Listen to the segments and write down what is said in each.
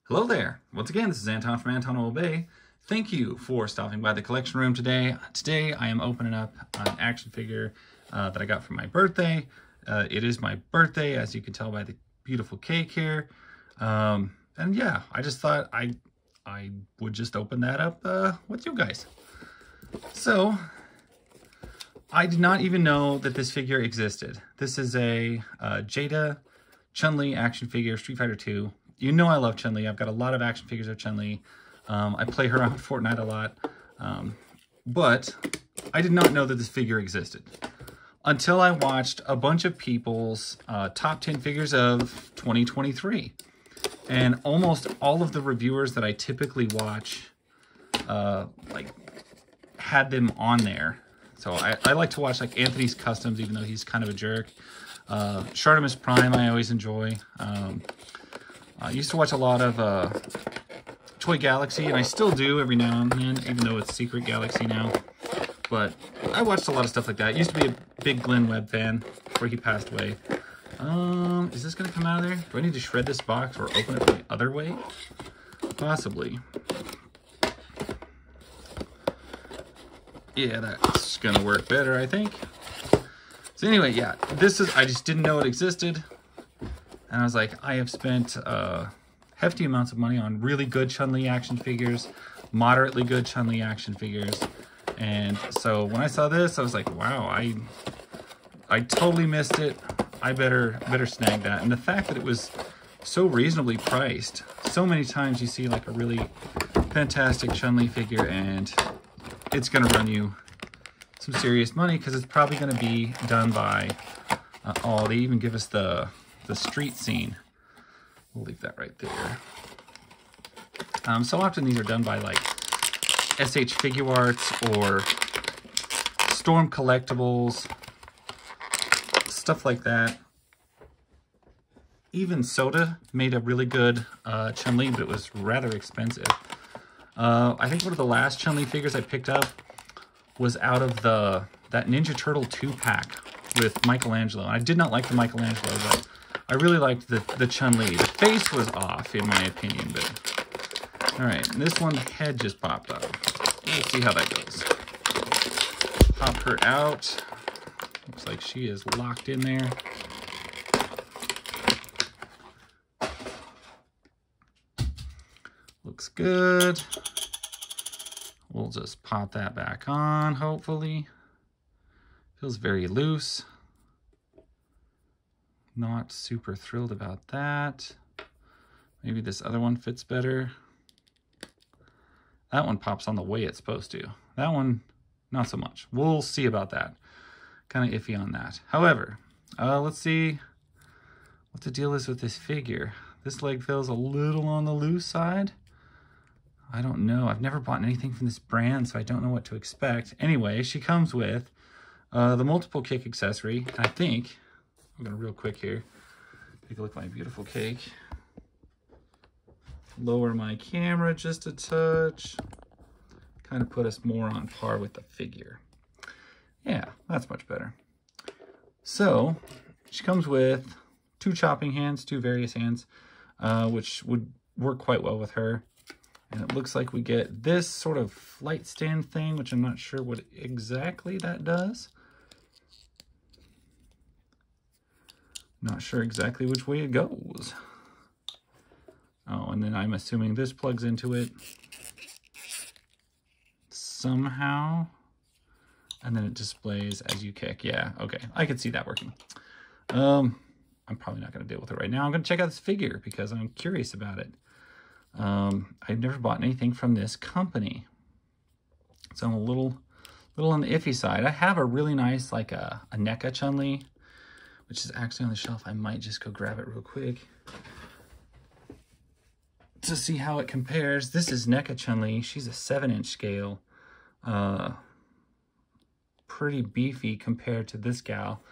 Hello there. Once again, this is Anton from Anton Will Obey. Thank you for stopping by the collection room today. Today, I am opening up an action figure that I got for my birthday. It is my birthday, as you can tell by the beautiful cake here. And yeah, I just thought I would just open that up with you guys. So, I did not even know that this figure existed. This is a Jada Chun-Li action figure, Street Fighter 2. You know I love Chun-Li. I've got a lot of action figures of Chun-Li. I play her on Fortnite a lot. But I did not know that this figure existed until I watched a bunch of people's top 10 figures of 2023. And almost all of the reviewers that I typically watch had them on there. So I like to watch like Anthony's Customs, even though he's kind of a jerk. Shartimus Prime I always enjoy. I used to watch a lot of Toy Galaxy, and I still do every now and then, even though it's Secret Galaxy now. But I watched a lot of stuff like that. I used to be a big Glenn Webb fan before he passed away. Is this going to come out of there? Do I need to shred this box or open it the other way? Possibly. Yeah, that's going to work better, I think. So anyway, yeah, this is, I just didn't know it existed. And I was like, I have spent hefty amounts of money on really good Chun-Li action figures, moderately good Chun-Li action figures. And so when I saw this, I was like, wow, I totally missed it. I better snag that. And the fact that it was so reasonably priced, so many times you see like a really fantastic Chun-Li figure and it's gonna run you some serious money because it's probably gonna be done by, oh, they even give us the street scene. We'll leave that right there. So often these are done by like SH Figure Arts or Storm Collectibles, stuff like that. Even Soda made a really good Chun-Li, but it was rather expensive. I think one of the last Chun-Li figures I picked up was out of that Ninja Turtle 2-pack with Michelangelo. I did not like the Michelangelo, but I really liked the Chun-Li. The face was off, in my opinion, but... Alright, this one, the head just popped off. We'll see how that goes. Pop her out. Looks like she is locked in there. Looks good. We'll just pop that back on, hopefully. Feels very loose. Not super thrilled about that. Maybe this other one fits better. That one pops on the way it's supposed to. That one, not so much. We'll see about that. Kind of iffy on that. However, let's see what the deal is with this figure. This leg feels a little on the loose side. I don't know. I've never bought anything from this brand, so I don't know what to expect. Anyway, she comes with the multiple kick accessory. I think... I'm going to real quick here, take a look at my beautiful cake. Lower my camera just a touch. Kind of put us more on par with the figure. Yeah, that's much better. So, she comes with 2 chopping hands, 2 various hands, which would work quite well with her. And it looks like we get this sort of flight stand thing, which I'm not sure what exactly that does. Not sure exactly which way it goes. Oh, and then I'm assuming this plugs into it somehow. And then it displays as you kick. Yeah, okay. I could see that working. I'm probably not going to deal with it right now. I'm going to check out this figure because I'm curious about it. I've never bought anything from this company. So I'm a little on the iffy side. I have a really nice, like a NECA Chun-Li, which is actually on the shelf. I might just go grab it real quick to see how it compares. This is NECA Chun-Li. She's a 7-inch scale. Pretty beefy compared to this gal,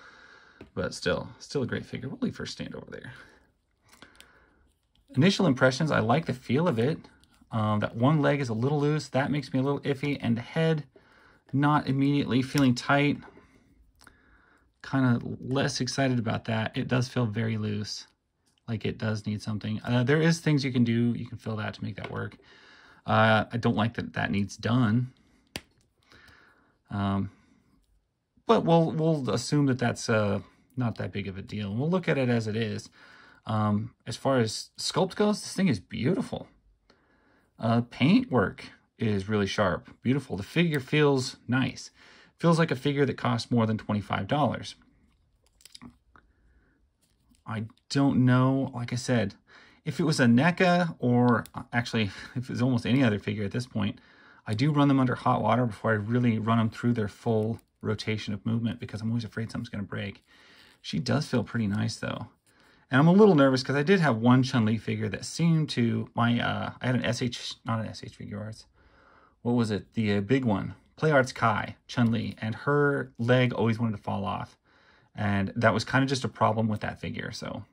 but still a great figure. We'll leave her stand over there. Initial impressions, I like the feel of it. That one leg is a little loose. That makes me a little iffy. And the head, not immediately feeling tight. Kind of less excited about that. It does feel very loose. like it does need something. There is things you can do. You can fill that to make that work. I don't like that that needs done. But we'll assume that that's not that big of a deal. We'll look at it as it is. As far as sculpt goes, this thing is beautiful. Paint work is really sharp, beautiful. The figure feels nice. Feels like a figure that costs more than $25. I don't know, like I said, if it was a NECA, or actually if it was almost any other figure at this point, I do run them under hot water before I really run them through their full rotation of movement, because I'm always afraid something's going to break. She does feel pretty nice though. And I'm a little nervous because I did have one Chun-Li figure that seemed to, I had an SH, not an SH Figure Arts. What was it? The big one, Play Arts Kai, Chun-Li, and her leg always wanted to fall off. And that was kind of just a problem with that figure. So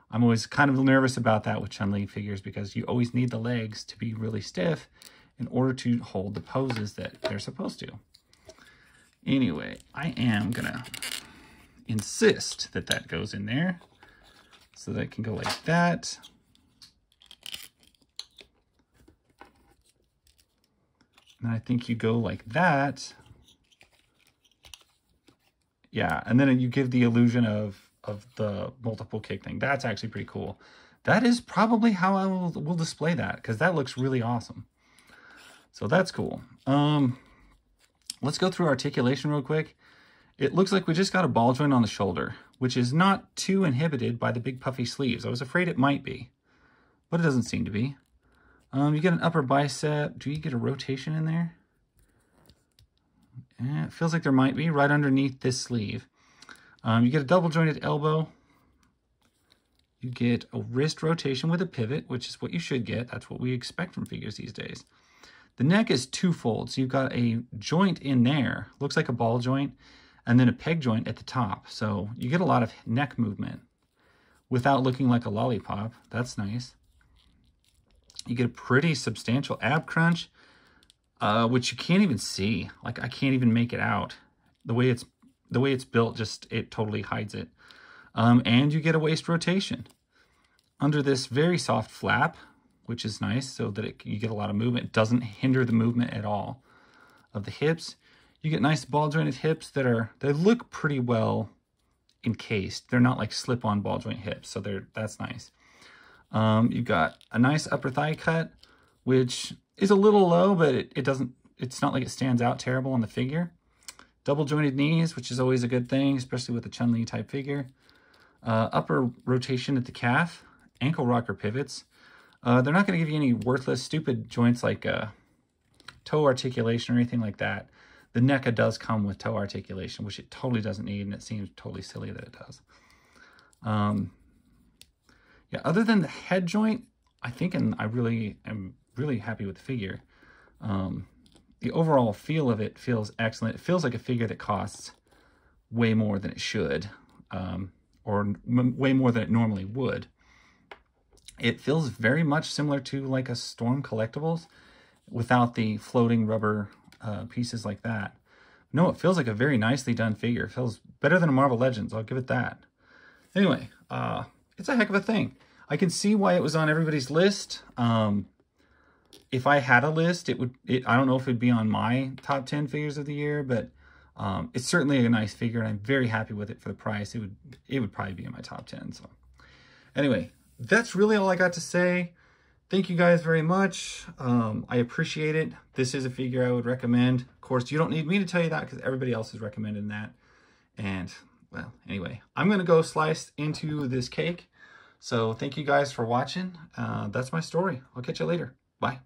I'm always kind of nervous about that with Chun-Li figures, because you always need the legs to be really stiff in order to hold the poses that they're supposed to. Anyway, I am gonna insist that that goes in there so that it can go like that. And I think you go like that. Yeah, and then you give the illusion of the multiple kick thing. That's actually pretty cool. That is probably how I will display that, because that looks really awesome. So that's cool. Let's go through articulation real quick. It looks like we just got a ball joint on the shoulder, which is not too inhibited by the big puffy sleeves. I was afraid it might be, but it doesn't seem to be. You get an upper bicep. Do you get a rotation in there? It feels like there might be right underneath this sleeve. You get a double jointed elbow. You get a wrist rotation with a pivot, which is what you should get. That's what we expect from figures these days. The neck is twofold. So you've got a joint in there, looks like a ball joint, and then a peg joint at the top. So you get a lot of neck movement without looking like a lollipop. That's nice. You get a pretty substantial ab crunch, which you can't even see. Like, I can't even make it out. The way it's built, just it totally hides it. And you get a waist rotation under this very soft flap, which is nice, so that you get a lot of movement. It doesn't hinder the movement at all of the hips. You get nice ball jointed hips they look pretty well encased. They're not like slip-on ball joint hips, so that's nice. You've got a nice upper thigh cut, which is a little low, but it's not like it stands out terrible on the figure. Double jointed knees, which is always a good thing, especially with a Chun-Li type figure. Upper rotation at the calf, ankle rocker pivots. They're not going to give you any worthless, stupid joints like toe articulation or anything like that. The NECA does come with toe articulation, which it totally doesn't need, and it seems totally silly that it does. Yeah, other than the head joint, I think, and I really am really happy with the figure. The overall feel of it feels excellent. It feels like a figure that costs way more than it should, or way more than it normally would. It feels very much similar to like a Storm Collectibles without the floating rubber pieces like that. No, it feels like a very nicely done figure. It feels better than a Marvel Legends, I'll give it that. Anyway, it's a heck of a thing. I can see why it was on everybody's list. If I had a list, I don't know if it'd be on my top 10 figures of the year, but it's certainly a nice figure, and I'm very happy with it for the price. It would probably be in my top 10. So anyway, that's really all I got to say. Thank you guys very much. I appreciate it. This is a figure I would recommend. Of course, you don't need me to tell you that, because everybody else is recommending that. And well, anyway, I'm going to go slice into this cake. So thank you guys for watching. That's my story. I'll catch you later. Bye.